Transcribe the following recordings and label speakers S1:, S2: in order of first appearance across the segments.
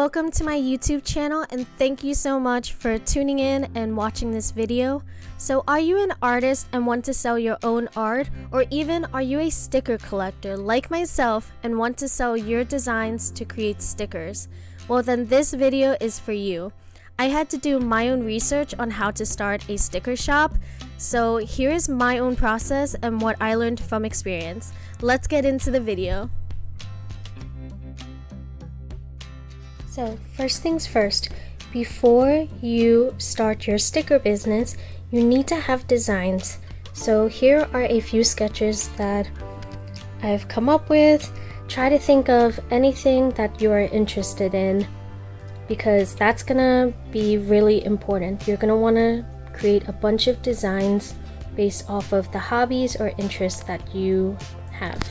S1: Welcome to my YouTube channel and thank you so much for tuning in and watching this video. So are you an artist and want to sell your own art, or even are you a sticker collector like myself and want to sell your designs to create stickers? Well, then this video is for you. I had to do my own research on how to start a sticker shop, so here is my own process and what I learned from experience. Let's get into the video. So first things first, before you start your sticker business, you need to have designs. So here are a few sketches that I've come up with. Try to think of anything that you are interested in, because that's gonna be really important. You're gonna wanna create a bunch of designs based off of the hobbies or interests that you have.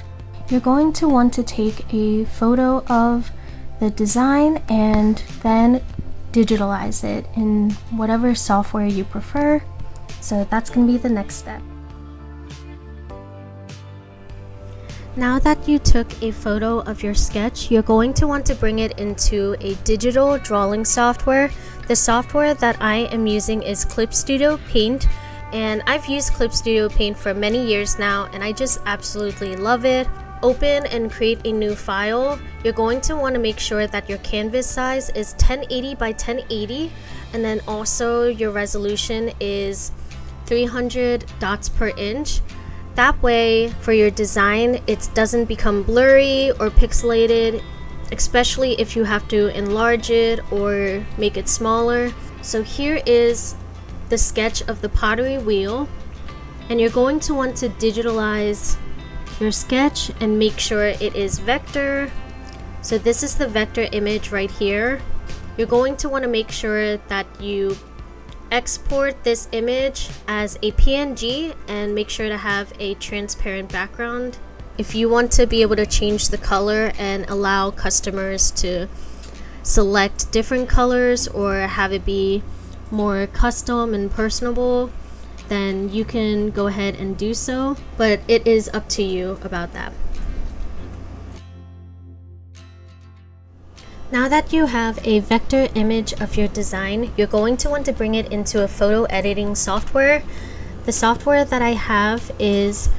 S1: You're going to want to take a photo of the design and then digitalize it in whatever software you prefer. So that's going to be the next step. Now that you took a photo of your sketch, you're going to want to bring it into a digital drawing software. The software that I am using is Clip Studio Paint, and I've used Clip Studio Paint for many years now and I just absolutely love it. Open and create a new file. You're going to want to make sure that your canvas size is 1080 by 1080, and then also your resolution is 300 dots per inch. That way for your design it doesn't become blurry or pixelated, especially if you have to enlarge it or make it smaller. So here is the sketch of the pottery wheel, and you're going to want to digitalize your sketch and make sure it is vector. So this is the vector image right here. You're going to want to make sure that you export this image as a PNG and make sure to have a transparent background if you want to be able to change the color and allow customers to select different colors or have it be more custom and personable. Then you can go ahead and do so, but it is up to you about that. Now that you have a vector image of your design, you're going to want to bring it into a photo editing software. The software that I have is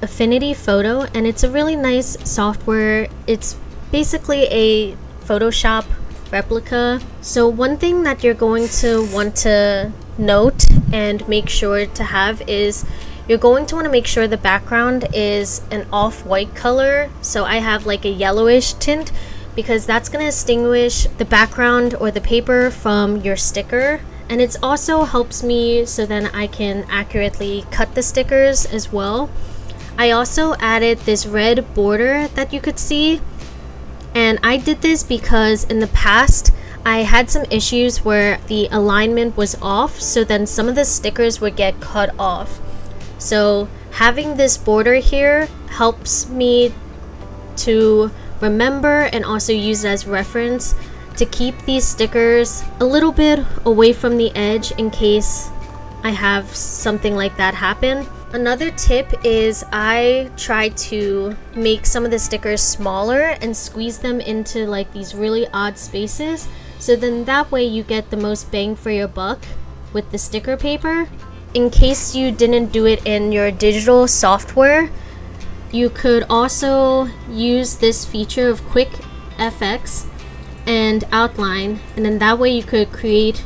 S1: Affinity Photo, and it's a really nice software. It's basically a Photoshop replica. So one thing that you're going to want to note and make sure to have is you're going to want to make sure the background is an off-white color. So I have like a yellowish tint, because that's going to distinguish the background or the paper from your sticker, and it also helps me so then I can accurately cut the stickers as well. I also added this red border that you could see, and I did this because in the past I had some issues where the alignment was off, so then some of the stickers would get cut off. So having this border here helps me to remember and also use as reference to keep these stickers a little bit away from the edge in case I have something like that happen. Another tip is I try to make some of the stickers smaller and squeeze them into like these really odd spaces, so then that way you get the most bang for your buck with the sticker paper. In case you didn't do it in your digital software, you could also use this feature of Quick FX and outline, and then that way you could create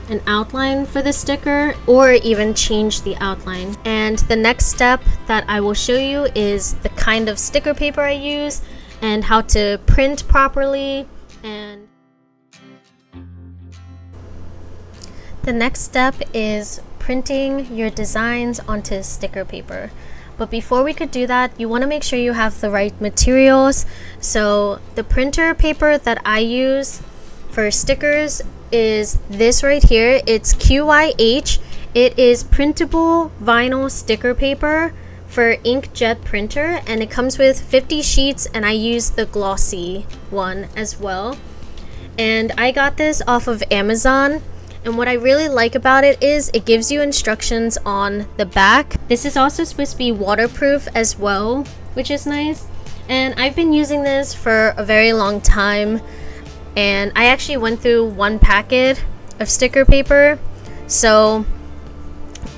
S1: an outline for the sticker or even change the outline. And the next step that I will show you is the kind of sticker paper I use and how to print properly. And the next step is printing your designs onto sticker paper. But before we could do that, you want to make sure you have the right materials. So the printer paper that I use for stickers is this right here. It's QYH. It is printable vinyl sticker paper for inkjet printer, and it comes with 50 sheets, and I use the glossy one as well. And I got this off of Amazon. And what I really like about it is it gives you instructions on the back. This is also supposed to be waterproof as well, which is nice. And I've been using this for a very long time. and I actually went through one packet of sticker paper. So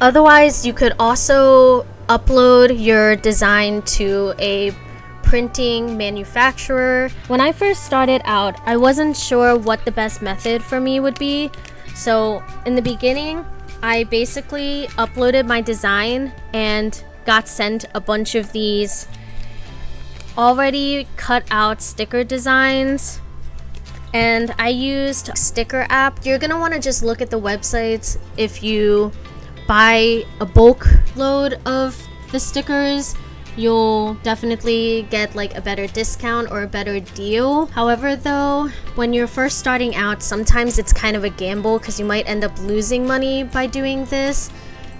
S1: otherwise, you could also upload your design to a printing manufacturer. When I first started out, I wasn't sure what the best method for me would be. So in the beginning, I basically uploaded my design and got sent a bunch of these already cut out sticker designs, and I used sticker app. You're gonna want to just look at the websites. If you buy a bulk load of the stickers, you'll definitely get like a better discount or a better deal. However though, when you're first starting out, sometimes it's kind of a gamble because you might end up losing money by doing this,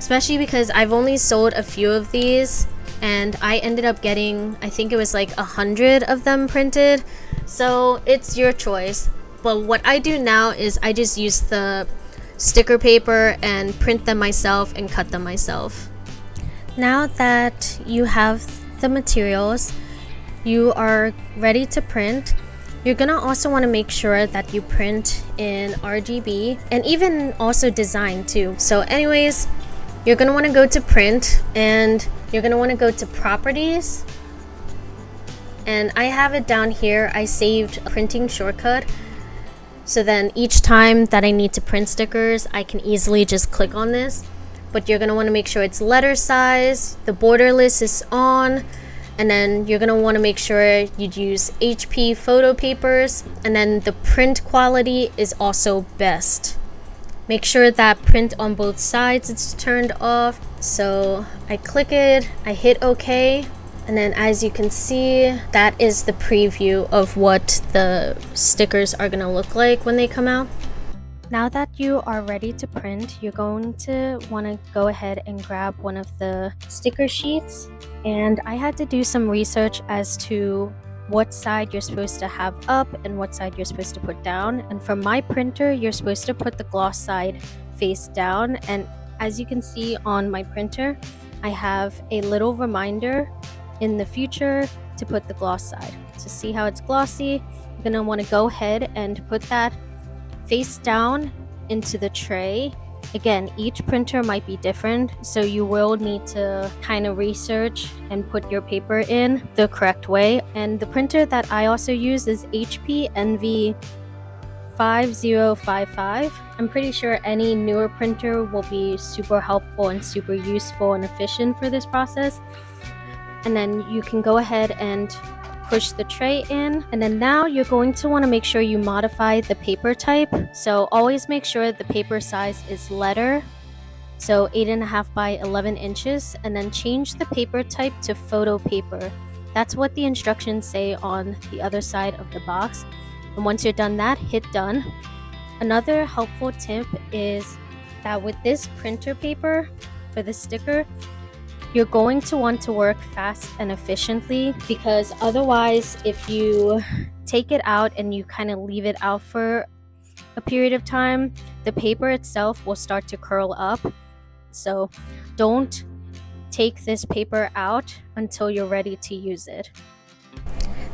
S1: especially because I've only sold a few of these and I ended up getting, I think it was like 100 of them printed. So it's your choice. But what I do now is I just use the sticker paper and print them myself and cut them myself. Now that you have the materials, you are ready to print. You're gonna also want to make sure that you print in RGB and even also design too. So anyways, you're gonna want to go to print and you're gonna want to go to properties, and I have it down here. I saved a printing shortcut, so then each time that I need to print stickers, I can easily just click on this. But you're going to want to make sure it's letter size, the borderless is on, and then you're going to want to make sure you use HP photo papers, and then the print quality is also best. Make sure that print on both sides is turned off. So I click it, I hit OK, and then as you can see, that is the preview of what the stickers are going to look like when they come out. Now that you are ready to print, you're going to want to go ahead and grab one of the sticker sheets. And I had to do some research as to what side you're supposed to have up and what side you're supposed to put down. And for my printer, you're supposed to put the gloss side face down. And as you can see on my printer, I have a little reminder in the future to put the gloss side. To see how it's glossy, you're going to want to go ahead and put that face down into the tray. Again, each printer might be different, so you will need to kind of research and put your paper in the correct way. And the printer that I also use is HP Envy 5055. I'm pretty sure any newer printer will be super helpful and super useful and efficient for this process. And then you can go ahead and push the tray in, and then now you're going to want to make sure you modify the paper type. So always make sure the paper size is letter, so 8.5 by 11 inches, and then change the paper type to photo paper. That's what the instructions say on the other side of the box. And once you're done that, hit done. Another helpful tip is that with this printer paper for the sticker, you're going to want to work fast and efficiently, because otherwise if you take it out and you kind of leave it out for a period of time, the paper itself will start to curl up. So don't take this paper out until you're ready to use it.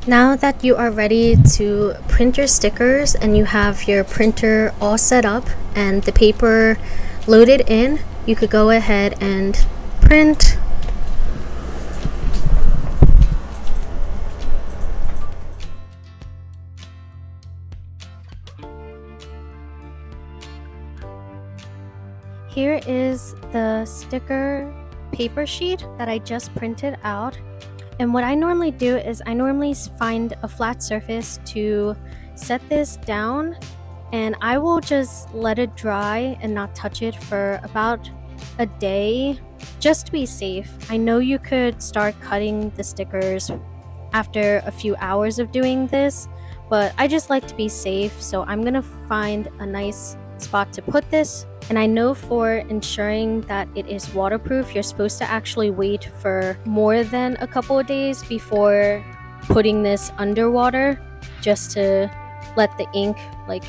S1: Now that you are ready to print your stickers and you have your printer all set up and the paper loaded in, you could go ahead and print. Here is the sticker paper sheet that I just printed out. And what I normally do is I normally find a flat surface to set this down, and I will just let it dry and not touch it for about a day just to be safe. I know you could start cutting the stickers after a few hours of doing this, but I just like to be safe, so I'm gonna find a nice spot to put this. And I know for ensuring that it is waterproof, you're supposed to actually wait for more than a couple of days before putting this underwater, just to let the ink like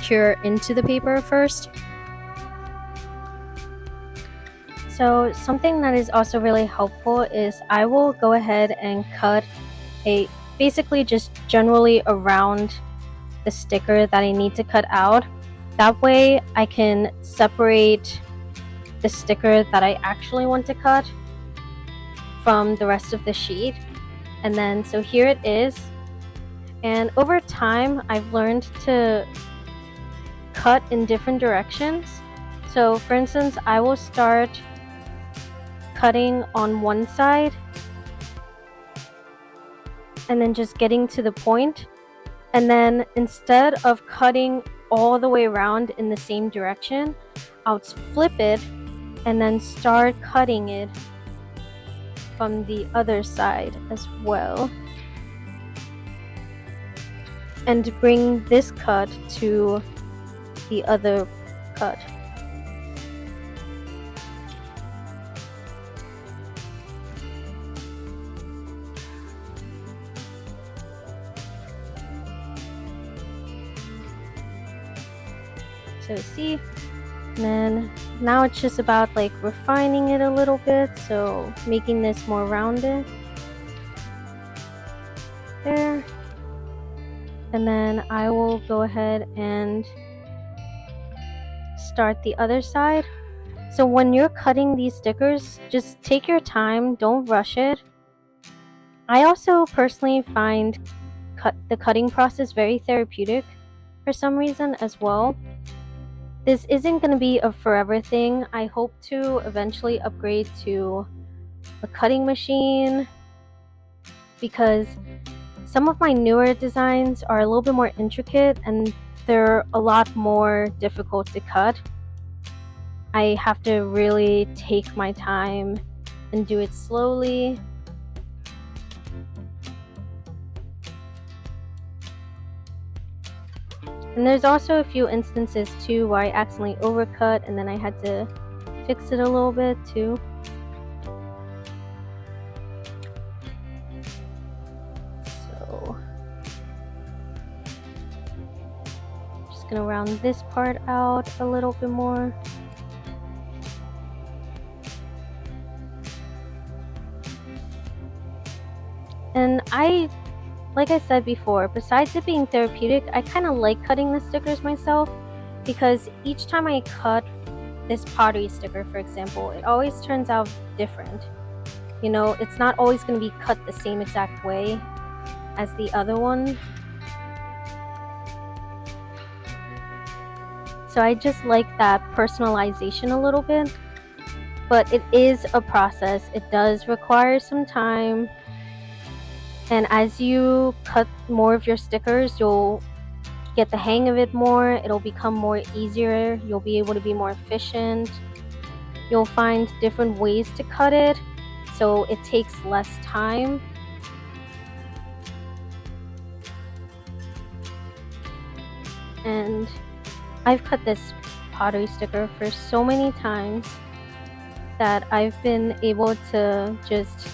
S1: cure into the paper first. So something that is also really helpful is I will go ahead and cut basically just generally around the sticker that I need to cut out. That way I can separate the sticker that I actually want to cut from the rest of the sheet. And then, so here it is. And over time, I've learned to cut in different directions. So for instance, I will start cutting on one side and then just getting to the point. And then instead of cutting all the way around in the same direction, I'll flip it and then start cutting it from the other side as well. And bring this cut to the other cut. So see, and then now it's just about like refining it a little bit, so making this more rounded. There. And then I will go ahead and start the other side. So when you're cutting these stickers, just take your time, don't rush it. I also personally find the cutting process very therapeutic for some reason as well. This isn't going to be a forever thing. I hope to eventually upgrade to a cutting machine because some of my newer designs are a little bit more intricate and they're a lot more difficult to cut. I have to really take my time and do it slowly. And there's also a few instances too where I accidentally overcut and then I had to fix it a little bit too. So just gonna round this part out a little bit more. And like I said before, besides it being therapeutic, I kind of like cutting the stickers myself because each time I cut this pottery sticker, for example, it always turns out different. You know, it's not always going to be cut the same exact way as the other one. So I just like that personalization a little bit, but it is a process. It does require some time. And as you cut more of your stickers, you'll get the hang of it more. It'll become more easier. You'll be able to be more efficient. You'll find different ways to cut it, so it takes less time. And I've cut this pottery sticker for so many times that I've been able to just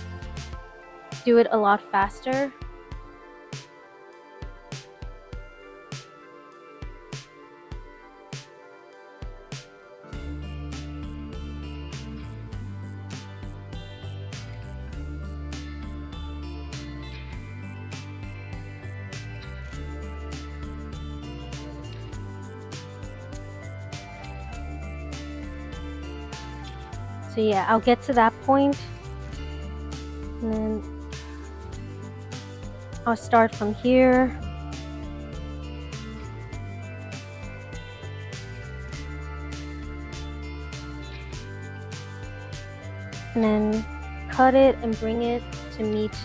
S1: do it a lot faster. So yeah, I'll get to that point and then I'll start from here. And then cut it and bring it to meet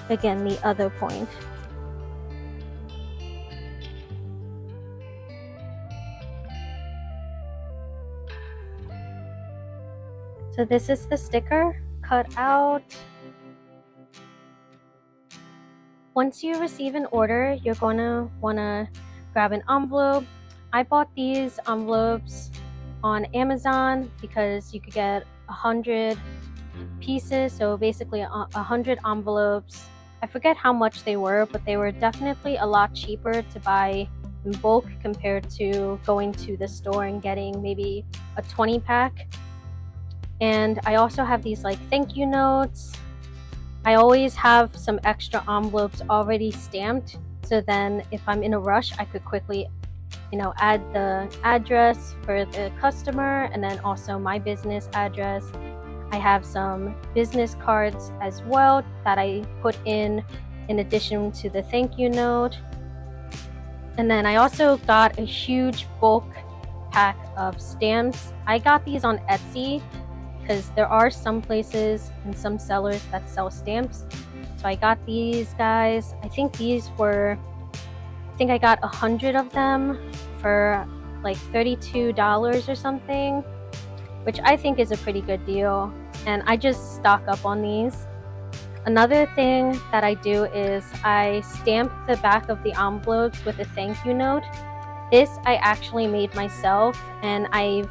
S1: again the other point. So this is the sticker cut out. Once you receive an order, you're going to want to grab an envelope. I bought these envelopes on Amazon because you could get 100 pieces, so basically 100 envelopes. I forget how much they were, but they were definitely a lot cheaper to buy in bulk compared to going to the store and getting maybe a 20 pack. And I also have these like thank you notes. I always have some extra envelopes already stamped So then if I'm in a rush, I could quickly, add the address for the customer and then also my business address. I have some business cards as well that I put in addition to the thank you note. And then I also got a huge bulk pack of stamps. I got these on Etsy because there are some places and some sellers that sell stamps. So I got these guys. I think I got 100 of them for like $32 or something, which I think is a pretty good deal. And I just stock up on these. Another thing that I do is I stamp the back of the envelopes with a thank you note. This I actually made myself, and I've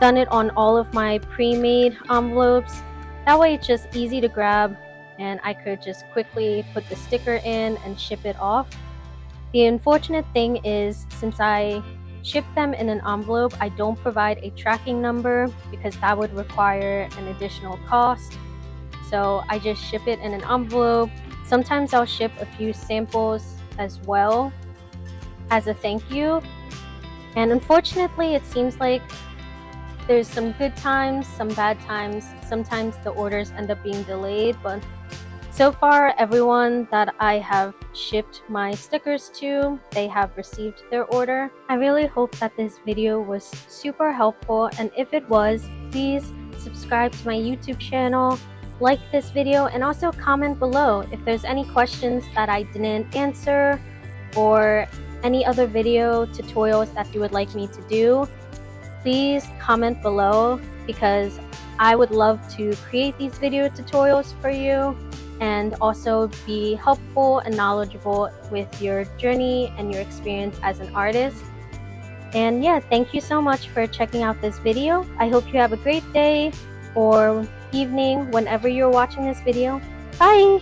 S1: done it on all of my pre-made envelopes. That way it's just easy to grab and I could just quickly put the sticker in and ship it off. The unfortunate thing is, since I ship them in an envelope, I don't provide a tracking number because that would require an additional cost. So I just ship it in an envelope. Sometimes I'll ship a few samples as well as a thank you. And unfortunately, it seems like there's some good times, some bad times. Sometimes the orders end up being delayed, but so far everyone that I have shipped my stickers to, they have received their order. I really hope that this video was super helpful, and if it was, please subscribe to my YouTube channel, like this video, and also comment below if there's any questions that I didn't answer or any other video tutorials that you would like me to do. Please comment below because I would love to create these video tutorials for you and also be helpful and knowledgeable with your journey and your experience as an artist. And yeah, thank you so much for checking out this video. I hope you have a great day or evening whenever you're watching this video. Bye!